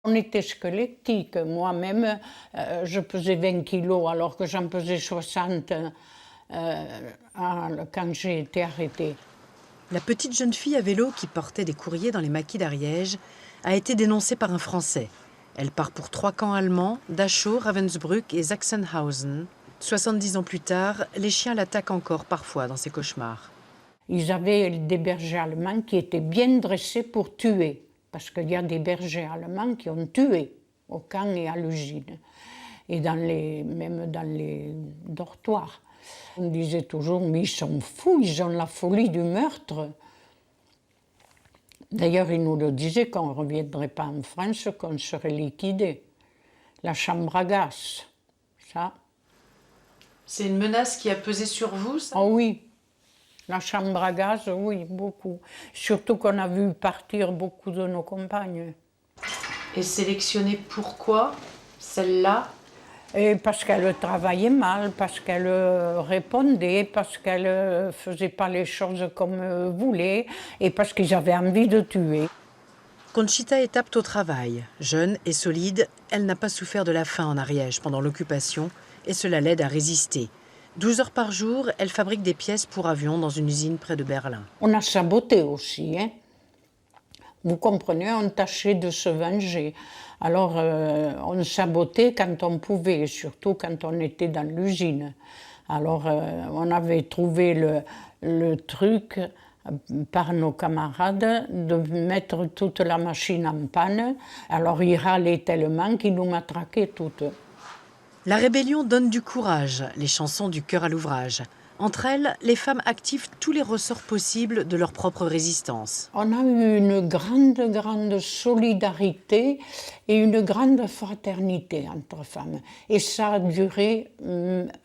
On était squelettique. Moi-même, je pesais 20 kilos alors que j'en pesais 60 quand j'ai été arrêtée. La petite jeune fille à vélo qui portait des courriers dans les maquis d'Ariège a été dénoncée par un Français. Elle part pour 3 camps allemands, Dachau, Ravensbrück et Sachsenhausen. 70 ans plus tard, les chiens l'attaquent encore parfois dans ses cauchemars. Ils avaient des bergers allemands qui étaient bien dressés pour tuer, parce qu'il y a des bergers allemands qui ont tué au camp et à l'usine, et même dans les dortoirs. On disait toujours, mais ils sont fous, ils ont la folie du meurtre. D'ailleurs, ils nous le disaient qu'on ne reviendrait pas en France, qu'on serait liquidé. La chambre à gaz, ça. C'est une menace qui a pesé sur vous, ça? Ah oui, la chambre à gaz, oui, beaucoup. Surtout qu'on a vu partir beaucoup de nos compagnes. Et sélectionner pourquoi celle-là? Et parce qu'elle travaillait mal, parce qu'elle répondait, parce qu'elle ne faisait pas les choses comme voulait, et parce qu'ils avaient envie de tuer. Conchita est apte au travail. Jeune et solide, elle n'a pas souffert de la faim en Ariège pendant l'occupation et cela l'aide à résister. 12 heures par jour, elle fabrique des pièces pour avions dans une usine près de Berlin. On a saboté aussi, hein. Vous comprenez, on tâchait de se venger. Alors, on sabotait quand on pouvait, surtout quand on était dans l'usine. Alors, on avait trouvé le truc par nos camarades de mettre toute la machine en panne. Alors, ils râlaient tellement qu'ils nous matraquaient toutes. La rébellion donne du courage, les chansons du cœur à l'ouvrage. Entre elles, les femmes activent tous les ressorts possibles de leur propre résistance. On a eu une grande solidarité et une grande fraternité entre femmes. Et ça a duré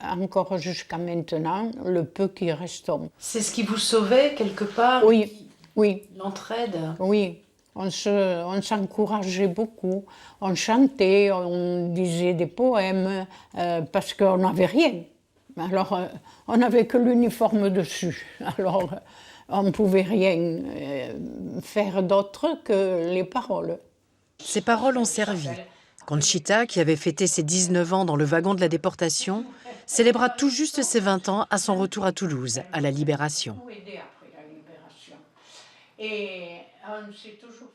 encore jusqu'à maintenant, le peu qui restons. C'est ce qui vous sauvait quelque part? Oui, oui, L'entraide? oui. On s'encourageait beaucoup. On chantait, on disait des poèmes, parce qu'on n'avait rien. Alors, on n'avait que l'uniforme dessus. Alors, on ne pouvait rien faire d'autre que les paroles. Ces paroles ont servi. Conchita, qui avait fêté ses 19 ans dans le wagon de la déportation, célébra tout juste ses 20 ans à son retour à Toulouse, à la Libération. Et on s'est toujours